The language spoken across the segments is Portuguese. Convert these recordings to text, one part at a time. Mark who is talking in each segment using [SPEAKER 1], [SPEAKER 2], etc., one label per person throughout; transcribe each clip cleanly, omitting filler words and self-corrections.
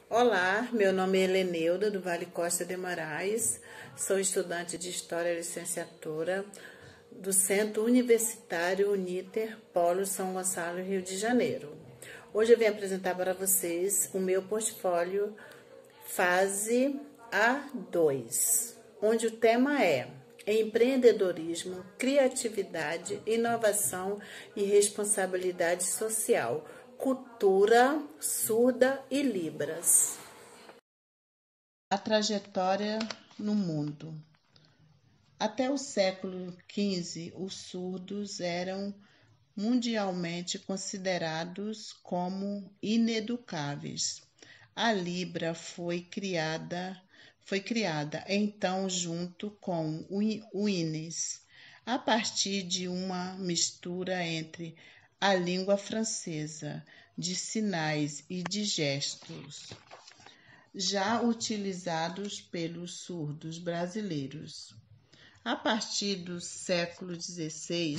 [SPEAKER 1] Olá, meu nome é Heleneuda, do Vale Costa de Moraes, sou estudante de História e Licenciatura do Centro Universitário Uniter, Polo São Gonçalo, Rio de Janeiro. Hoje eu vim apresentar para vocês o meu portfólio Fase A2, onde o tema é empreendedorismo, criatividade, inovação e responsabilidade social, cultura surda e Libras. A trajetória no mundo. Até o século XV, os surdos eram mundialmente considerados como ineducáveis. A Libra foi criada então junto com o INES, a partir de uma mistura entre a língua francesa de sinais e de gestos, já utilizados pelos surdos brasileiros. A partir do século XVI,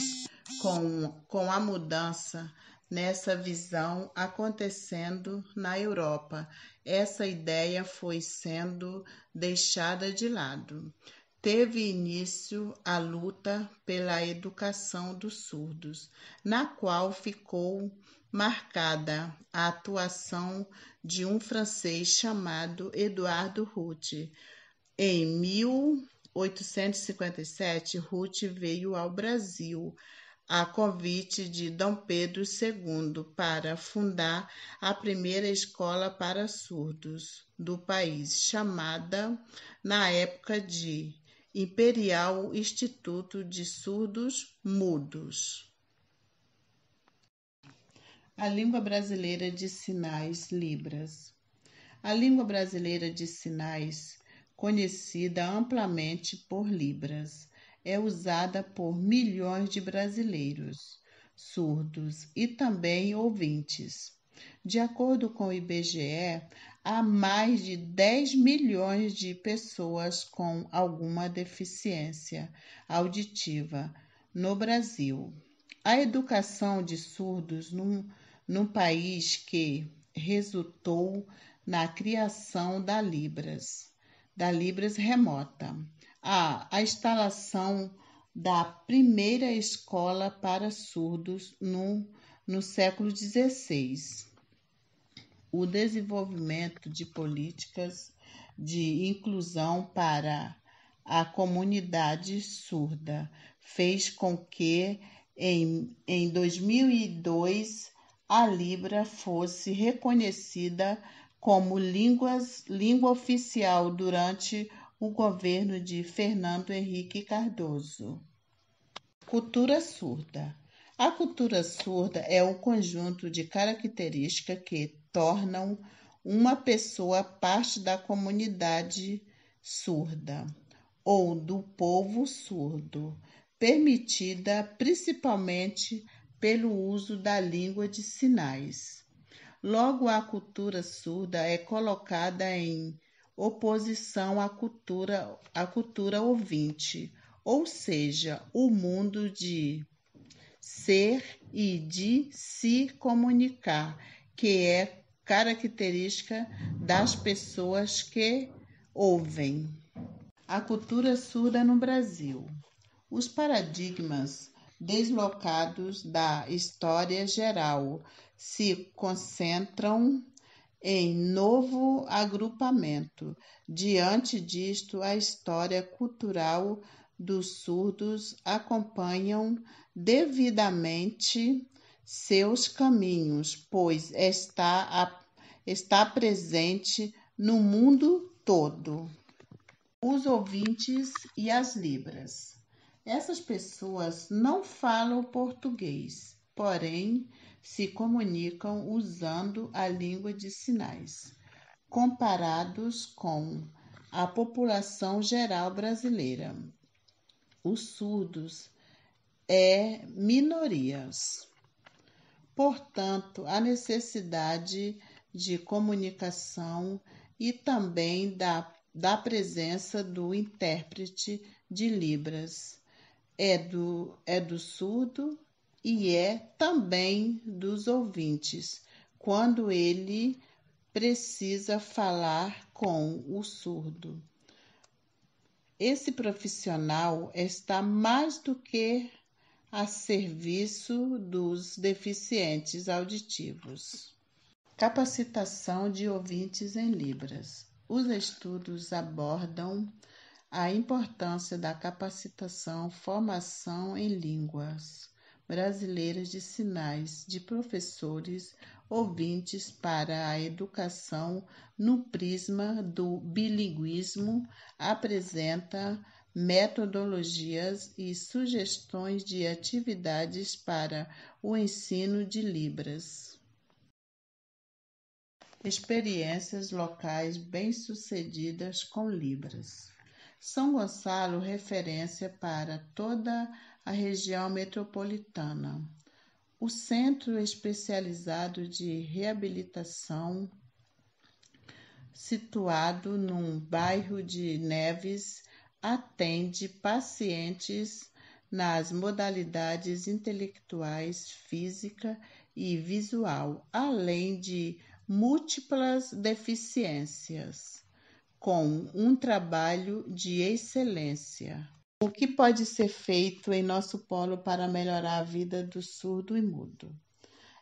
[SPEAKER 1] com a mudança nessa visão acontecendo na Europa, essa ideia foi sendo deixada de lado. Teve início a luta pela educação dos surdos, na qual ficou marcada a atuação de um francês chamado Eduardo Routh. Em 1857, Routh veio ao Brasil a convite de Dom Pedro II para fundar a primeira escola para surdos do país, chamada na época de Imperial Instituto de Surdos Mudos. A língua brasileira de sinais, Libras. A língua brasileira de sinais, conhecida amplamente por Libras, é usada por milhões de brasileiros surdos e também ouvintes. De acordo com o IBGE, há mais de 10 milhões de pessoas com alguma deficiência auditiva no Brasil. A educação de surdos num país que resultou na criação da Libras remota, a instalação da primeira escola para surdos no século XVI, o desenvolvimento de políticas de inclusão para a comunidade surda fez com que, em 2002, a Libra fosse reconhecida como língua oficial durante o governo de Fernando Henrique Cardoso. Cultura surda. A cultura surda é um conjunto de características que tornam uma pessoa parte da comunidade surda ou do povo surdo, permitida principalmente pelo uso da língua de sinais. Logo, a cultura surda é colocada em oposição à cultura ouvinte, ou seja, o mundo de ser e de se comunicar, que é característica das pessoas que ouvem. A cultura surda no Brasil. Os paradigmas deslocados da história geral se concentram em novo agrupamento. Diante disto, a história cultural dos surdos acompanham devidamente seus caminhos, pois está presente no mundo todo. Os ouvintes e as Libras. Essas pessoas não falam português, porém se comunicam usando a língua de sinais, comparados com a população geral brasileira. Os surdos minorias. Portanto, a necessidade de comunicação e também da presença do intérprete de Libras é do surdo e é também dos ouvintes, quando ele precisa falar com o surdo. Esse profissional está mais do que a serviço dos deficientes auditivos. Capacitação de ouvintes em Libras. Os estudos abordam a importância da formação em línguas brasileiras de sinais de professores ouvintes para a educação no prisma do bilinguismo, apresenta metodologias e sugestões de atividades para o ensino de Libras. Experiências locais bem-sucedidas com Libras. São Gonçalo, referência para toda a região metropolitana. O Centro Especializado de Reabilitação, situado num bairro de Neves, atende pacientes nas modalidades intelectuais, física e visual, além de múltiplas deficiências, com um trabalho de excelência. O que pode ser feito em nosso polo para melhorar a vida do surdo e mudo?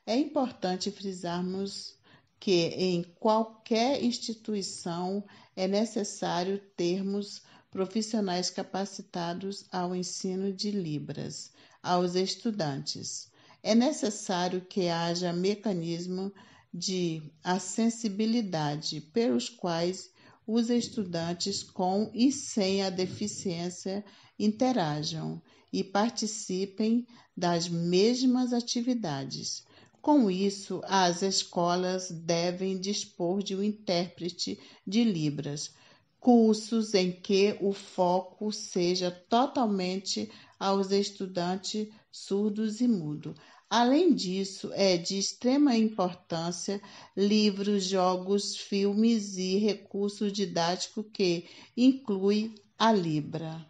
[SPEAKER 1] É importante frisarmos que em qualquer instituição é necessário termos profissionais capacitados ao ensino de Libras aos estudantes. É necessário que haja mecanismo de acessibilidade pelos quais os estudantes com e sem a deficiência interajam e participem das mesmas atividades. Com isso, as escolas devem dispor de um intérprete de Libras, cursos em que o foco seja totalmente aos estudantes surdos e mudos. Além disso, é de extrema importância livros, jogos, filmes e recursos didáticos que incluem a Libra.